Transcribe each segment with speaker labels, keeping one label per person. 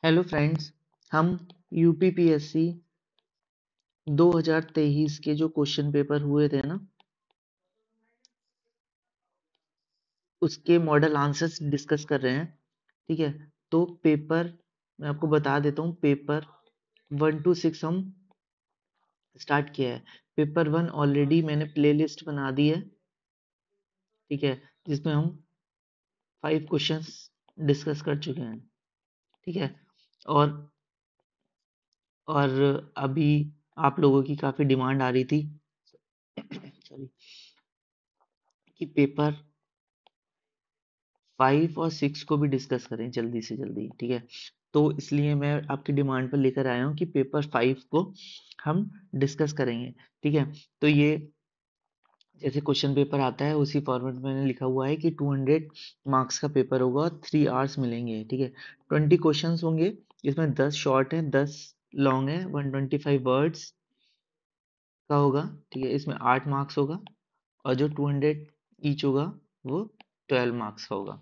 Speaker 1: Hello friends. हम UPPSC 2023 के जो क्वेश्चन पेपर हुए थे ना, उसके मॉडल आंसर्स डिस्कस कर रहे हैं। ठीक है, तो पेपर मैं आपको बता देता हूँ। पेपर 1 to 6 हम स्टार्ट किया है। पेपर 1 ऑलरेडी मैंने प्लेलिस्ट बना दी है, ठीक है, जिसमें हम 5 क्वेश्चंस डिस्कस कर चुके हैं। ठीक है, और अभी आप लोगों की काफ़ी डिमांड आ रही थी सॉरी, कि पेपर 5 और 6 को भी डिस्कस करें जल्दी से जल्दी। ठीक है, तो इसलिए मैं आपकी डिमांड पर लेकर आया हूँ कि पेपर 5 को हम डिस्कस करेंगे। ठीक है, तो ये जैसे क्वेश्चन पेपर आता है उसी फॉर्मेट में मैंने लिखा हुआ है कि 200 मार्क्स का पेपर होगा और 3 आवर्स मिलेंगे। ठीक है, 20 क्वेश्चंस होंगे, इसमें 10 शॉर्ट है, 10 लॉन्ग है, 125 वर्ड्स का होगा। ठीक है, इसमें 8 मार्क्स होगा और जो 200 ईच होगा वो 12 मार्क्स का होगा।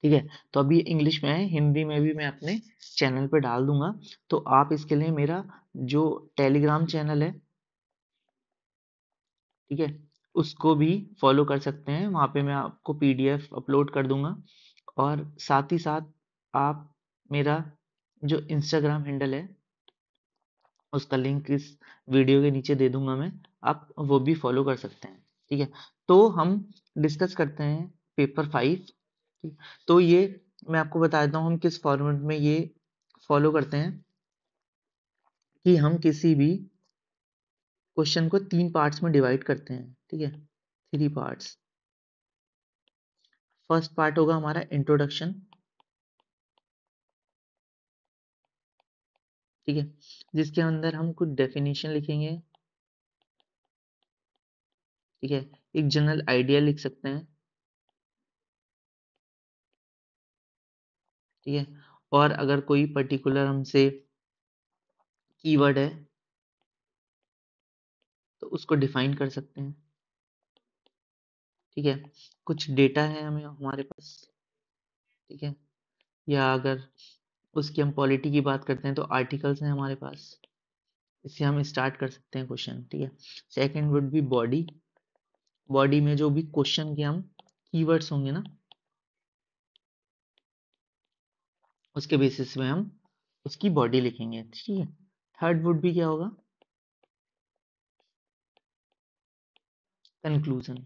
Speaker 1: ठीक है, तो अभी इंग्लिश में है, हिंदी में भी मैं अपने चैनल पे डाल दूंगा। तो आप इसके लिए मेरा जो टेलीग्राम चैनल है, ठीक है, उसको भी फॉलो कर सकते हैं। वहाँ पे मैं आपको पीडीएफ अपलोड कर दूंगा और साथ ही साथ आप मेरा जो इंस्टाग्राम हैंडल है उसका लिंक इस वीडियो के नीचे दे दूंगा मैं, आप वो भी फॉलो कर सकते हैं। ठीक है, तो हम डिस्कस करते हैं पेपर 5। तो ये मैं आपको बता देता हूँ हम किस फॉर्मेट में ये फॉलो करते हैं कि हम किसी भी क्वेश्चन को 3 पार्ट्स में डिवाइड करते हैं। ठीक है, 3 पार्ट्स। फर्स्ट पार्ट होगा हमारा इंट्रोडक्शन। ठीक है, जिसके अंदर हम कुछ डेफिनेशन लिखेंगे। ठीक है, एक जनरल आइडिया लिख सकते हैं। ठीक है, और अगर कोई पर्टिकुलर हमसे कीवर्ड है तो उसको डिफाइन कर सकते हैं। ठीक है, कुछ डेटा है हमें हमारे पास। ठीक है, या अगर उसकी हम पॉलिटी की बात करते हैं तो आर्टिकल्स हैं हमारे पास। इससे हम स्टार्ट कर सकते हैं क्वेश्चन। ठीक है, second would be body. Body में जो भी क्वेश्चन के हम कीवर्ड्स होंगे ना, उसके बेसिस में हम उसकी बॉडी लिखेंगे। ठीक है, थर्ड वुड बी क्या होगा, कंक्लूजन।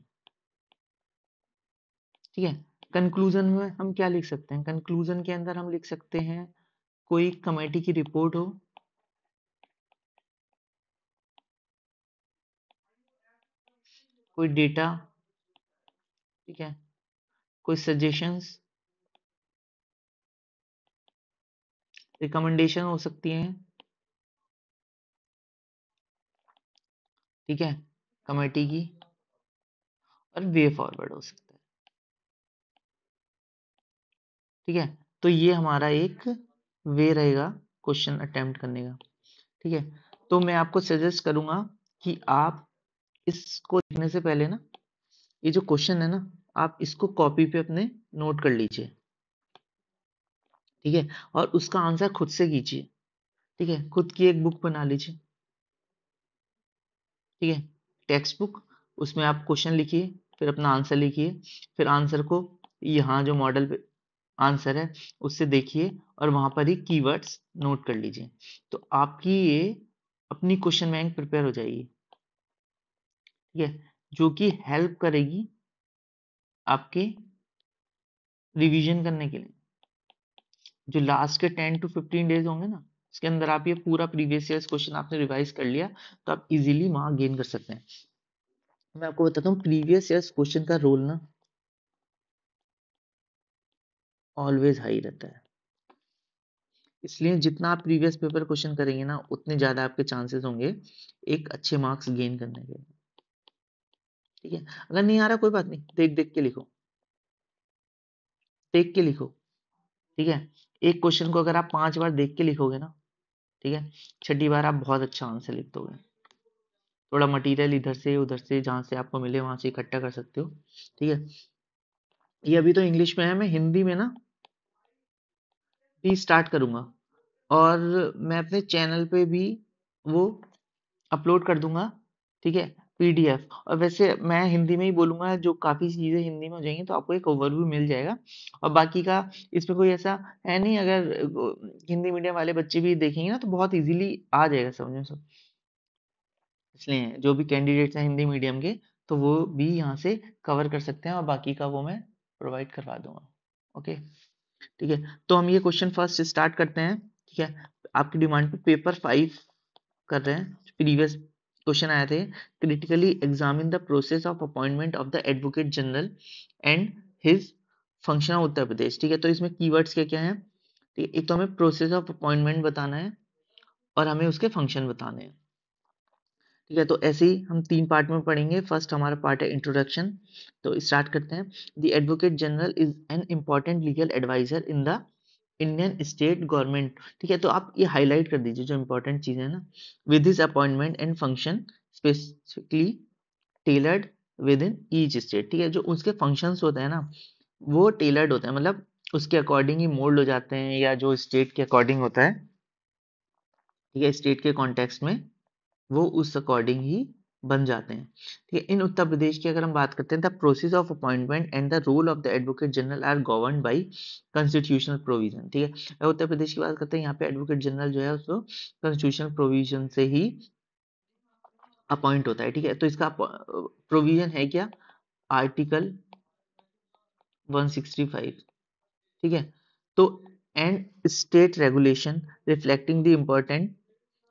Speaker 1: ठीक है, कंक्लूजन में हम क्या लिख सकते हैं, कंक्लूजन के अंदर हम लिख सकते हैं कोई कमेटी की रिपोर्ट हो, कोई डेटा, ठीक है, कोई सजेशंस, रिकमेंडेशन हो सकती हैं। ठीक है, कमेटी की, और वे फॉरवर्ड हो सकता है। ठीक है, तो ये हमारा एक वे रहेगा क्वेश्चन अटेम्प्ट करने का। ठीक है, तो मैं आपको सजेस्ट करूंगा कि आप इसको लिखने से पहले ना, ये जो क्वेश्चन है ना, आप इसको कॉपी पे अपने नोट कर लीजिए। ठीक है, और उसका आंसर खुद से कीजिए। ठीक है, खुद की एक बुक बना लीजिए। ठीक है, टेक्स्ट बुक, उसमें आप क्वेश्चन लिखिए, फिर अपना आंसर लिखिए, फिर आंसर को यहाँ जो मॉडल पे आंसर है उससे देखिए और वहां पर ही कीवर्ड्स नोट कर लीजिए। तो आपकी ये अपनी क्वेश्चन बैंक प्रिपेयर हो जाएगी। ठीक है, जो कि हेल्प करेगी आपके रिवीजन करने के लिए। जो लास्ट के 10 to 15 डेज होंगे ना, उसके अंदर आप ये पूरा प्रीवियस ईयर क्वेश्चन आपने रिवाइज कर लिया तो आप इजीली मार्क गेन कर सकते हैं। मैं आपको बताता हूँ प्रीवियस ईयर क्वेश्चन का रोल ना ऑलवेज हाई रहता है। इसलिए जितना आप प्रीवियस पेपर क्वेश्चन करेंगे ना, उतने ज्यादा आपके चांसेस होंगे एक अच्छे मार्क्स गेन करने के। ठीक है, अगर नहीं आ रहा कोई बात नहीं, देख देख के लिखो, देख के लिखो। ठीक है, एक क्वेश्चन को अगर आप 5 बार देख के लिखोगे ना, ठीक है, छठी बार आप बहुत अच्छा आंसर लिख दोगे। थोड़ा मटेरियल इधर से उधर से जहां से आपको मिले वहां से इकट्ठा कर सकते हो। ठीक है, ये अभी तो इंग्लिश में है, मैं हिंदी में ना भी स्टार्ट करूंगा और मैं अपने चैनल पे भी वो अपलोड कर दूंगा, ठीक है, पीडीएफ। और वैसे मैं हिंदी में ही बोलूंगा, जो काफ़ी चीज़ें हिंदी में हो जाएंगी तो आपको एक ओवरव्यू मिल जाएगा। और बाकी का इसमें कोई ऐसा है नहीं, अगर हिंदी मीडियम वाले बच्चे भी देखेंगे ना तो बहुत इजीली आ जाएगा समझ में सब। इसलिए जो भी कैंडिडेट्स हैं हिंदी मीडियम के, तो वो भी यहाँ से कवर कर सकते हैं और बाकी का वो मैं प्रोवाइड करवा दूंगा। ओके, ठीक है। तो हम ये क्वेश्चन फर्स्ट स्टार्ट करते हैं, ठीक है। आपकी डिमांड पे पेपर 5 कर रहे हैं। प्रीवियस क्वेश्चन आए थे, critically examine the process of appointment of the advocate general and his function of Uttar Pradesh, ठीक है। तो इसमें कीवर्ड्स क्या क्या हैं, ठीक है। एक तो हमें प्रोसेस ऑफ अपॉइंटमेंट बताना है और हमें उसके फंक्शन बताने हैं, ठीक है। तो ऐसे ही हम 3 पार्ट में पढ़ेंगे। फर्स्ट हमारा पार्ट है इंट्रोडक्शन। तो स्टार्ट करते हैं। The advocate general is an important legal adviser in the Indian state government, ठीक है। तो आप ये हाईलाइट कर दीजिए जो इंपॉर्टेंट चीज़ है ना। With this appointment and function specifically tailored with in each state, ठीक है। जो उसके फंक्शंस होते हैं ना वो टेलर्ड होते हैं, मतलब उसके अकॉर्डिंग ही मोल्ड हो जाते हैं, या जो स्टेट के अकॉर्डिंग होता है, ठीक है, स्टेट के कॉन्टेक्स्ट में वो उस अकॉर्डिंग ही बन जाते हैं, ठीक है। इन उत्तर प्रदेश की अगर हम बात करते हैं, the process of appointment and the role of the advocate general are governed by constitutional provision, ठीक है। अगर उत्तर प्रदेश की बात करते हैं, यहाँ पे एडवोकेट जनरल जो है उसको कॉन्स्टिट्यूशनल प्रोविजन से ही अपॉइंट होता है, ठीक है। तो इसका प्रोविजन है क्या, आर्टिकल 165, ठीक है। तो and state regulation reflecting the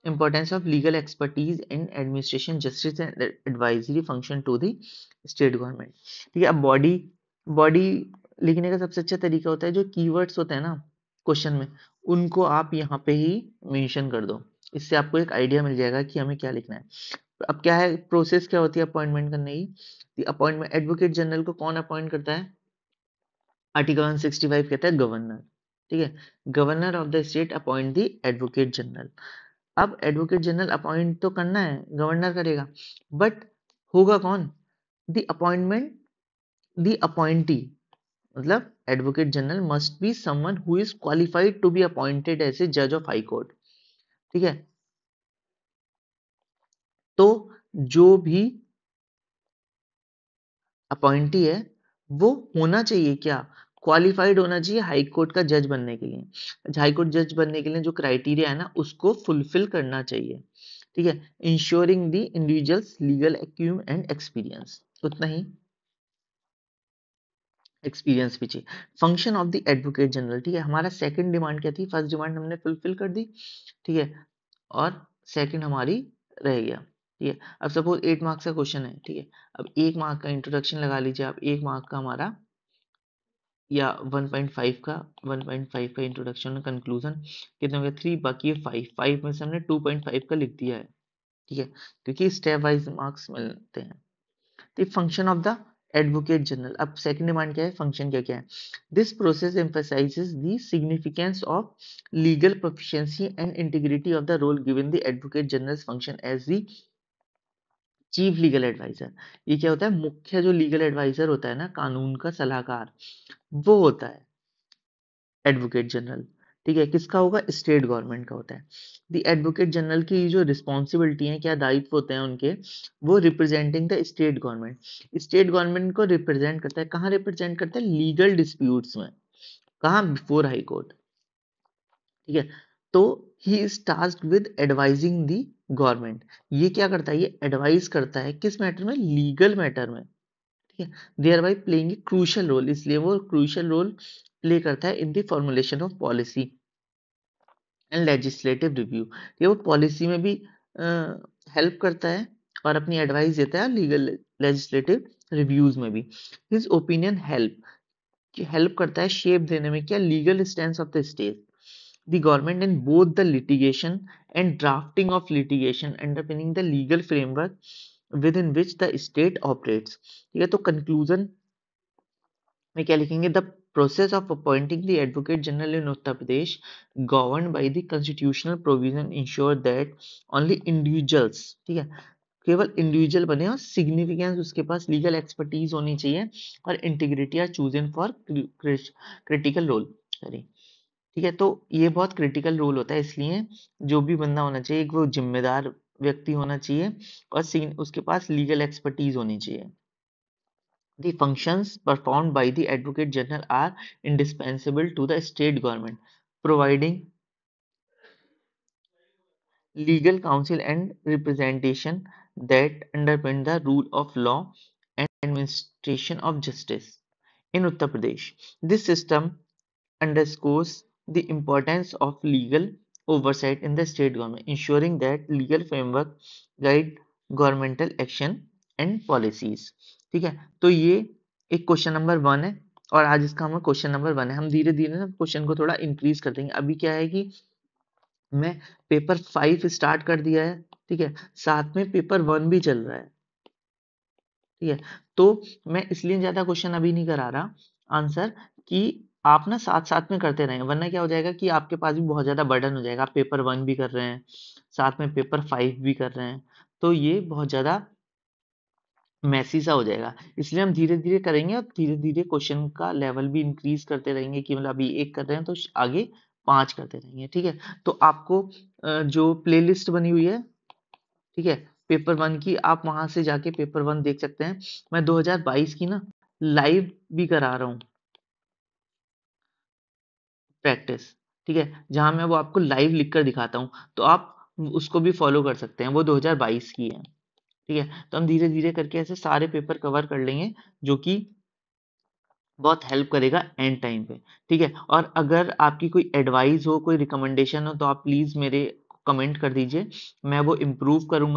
Speaker 1: importance of legal expertise in administration justice and advisory function to the state government, ठीक है। अब बॉडी लिखने का सबसे अच्छा तरीका होता है, जो कीवर्ड्स होते हैं ना क्वेश्चन में उनको आप यहाँ पे ही मेंशन कर दो। इससे आपको एक आइडिया मिल जाएगा कि हमें क्या लिखना है। अब क्या है प्रोसेस, क्या होती है अपॉइंटमेंट करने की। अपॉइंटमेंट एडवोकेट जनरल को कौन अपॉइंट करता है, आर्टिकल 165 कहता है गवर्नर, ठीक है। Governor of the state appoint the advocate general. अब एडवोकेट जनरल अपॉइंट तो करना है, गवर्नर करेगा, बट होगा कौन, द अपॉइंटमेंट द अपॉइंटी, मतलब advocate general must be someone who is qualified to be appointed as a जज ऑफ हाई कोर्ट, ठीक है। तो जो भी अपॉइंटी है वो होना चाहिए क्या, क्वालिफाइड होना चाहिए हाई कोर्ट का जज बनने के लिए। हाई कोर्ट जज बनने के लिए जो क्राइटेरिया है ना उसको फुलफिल करना चाहिए, ठीक है। Ensuring the individuals legal acumen and experience, उतना ही एक्सपीरियंस भी चाहिए। Function of the advocate general, ठीक है। हमारा सेकंड डिमांड क्या थी, फर्स्ट डिमांड हमने फुलफिल कर दी, ठीक है, और सेकंड हमारी रह गया, ठीक है। अब सपोज 8 मार्क्स का क्वेश्चन है, ठीक है। अब 1 मार्क का इंट्रोडक्शन लगा लीजिए आप, 1 मार्क का हमारा, या 1.5 का, 1.5 का इंट्रोडक्शन, कंक्लूजन कितने हो गए 3, बाकी है 5, 5 में से हमने 2.5 का लिख दिया है, ठीक है, क्योंकि स्टेप वाइज मार्क्स मिलते हैं। तो function of the advocate general, अब सेकंड डिमांड क्या है, फंक्शन क्या क्या है। This process emphasises the significance of legal proficiency and integrity of the role given the advocate general function as the chief legal adviser. ये क्या होता है, मुख्य जो लीगल एडवाइजर होता है ना, कानून का सलाहकार, वो होता है एडवोकेट जनरल, ठीक है। किसका होगा, स्टेट गवर्नमेंट का होता है। द एडवोकेट जनरल की जो रिस्पॉन्सिबिलिटी है, क्या दायित्व होते हैं उनके, वो representing the state government, state government को रिप्रेजेंट करता है। कहाँ रिप्रेजेंट करता है, लीगल डिस्प्यूट्स में, कहाँ, बिफोर हाई कोर्ट, ठीक है। तो he is tasked with advising the government, ये क्या करता है, ये एडवाइस करता है किस मैटर में, लीगल मैटर में, ठीक है। Thereby playing a crucial role, इसलिए वो क्रूशियल रोल प्ले करता है in the formulation of policy and legislative review, ये वो पॉलिसी में भी हेल्प करता है और अपनी एडवाइस देता है, लीगल लेजिस्लेटिव रिव्यूज में भी। हिज ओपिनियन हेल्प करता है शेप देने में, क्या, legal stand of the state the government in both the litigation and drafting of litigation underpinning the legal framework with in which the state operates, ठीक है। तो कंक्लूजन में क्या लिखेंगे, the process of appointing the advocate general in Uttar Pradesh governed by the constitutional provision ensure that only individuals, ठीक है, केवल individual बने और सिग्निफिकेंस उसके पास लीगल एक्सपर्टीज होनी चाहिए और integrity are chosen for critical role, sorry, ठीक है, तो ये बहुत क्रिटिकल रोल होता है, इसलिए जो भी बंदा होना चाहिए एक वो जिम्मेदार व्यक्ति होना चाहिए और उसके पास लीगल एक्सपर्टीज होनी चाहिए। The functions performed by the Advocate General are indispensable to the state government, providing legal counsel and representation that underpin the rule of law and administration of justice. In Uttar Pradesh, this system underscores the importance of legal oversight in the state government, ensuring that legal framework guide governmental action and policies. ठीक है, तो ये एक question number 1 है और आज इसका हमारा क्वेश्चन नंबर 1 है। हम धीरे धीरे ना क्वेश्चन को थोड़ा इंक्रीज कर देंगे। अभी क्या है कि मैं पेपर 5 स्टार्ट कर दिया है, ठीक है, साथ में पेपर 1 भी चल रहा है, ठीक है। तो मैं इसलिए ज्यादा क्वेश्चन अभी नहीं करा रहा आंसर, कि आप ना साथ साथ में करते रहें, वरना क्या हो जाएगा कि आपके पास भी बहुत ज्यादा बर्डन हो जाएगा। आप पेपर 1 भी कर रहे हैं, साथ में पेपर 5 भी कर रहे हैं, तो ये बहुत ज्यादा मैसी सा हो जाएगा। इसलिए हम धीरे धीरे करेंगे और धीरे धीरे क्वेश्चन का लेवल भी इंक्रीज करते रहेंगे, कि मतलब अभी 1 कर रहे हैं तो आगे 5 करते रहेंगे, ठीक है। तो आपको जो प्लेलिस्ट बनी हुई है, ठीक है, पेपर 1 की, आप वहां से जाके पेपर 1 देख सकते हैं। मैं 2022 की ना लाइव भी करा रहा हूँ प्रैक्टिस, ठीक है, जहां मैं वो आपको लाइव लिख कर दिखाता हूँ, तो आप उसको भी फॉलो कर सकते हैं। वो 2022 की है, ठीक है। तो हम धीरे धीरे करके ऐसे सारे पेपर कवर कर लेंगे, जो कि बहुत हेल्प करेगा एंड टाइम पे, ठीक है। और अगर आपकी कोई एडवाइस हो, कोई रिकमेंडेशन हो, तो आप प्लीज मेरे कमेंट कर दीजिए, मैं वो इम्प्रूव करूंगा।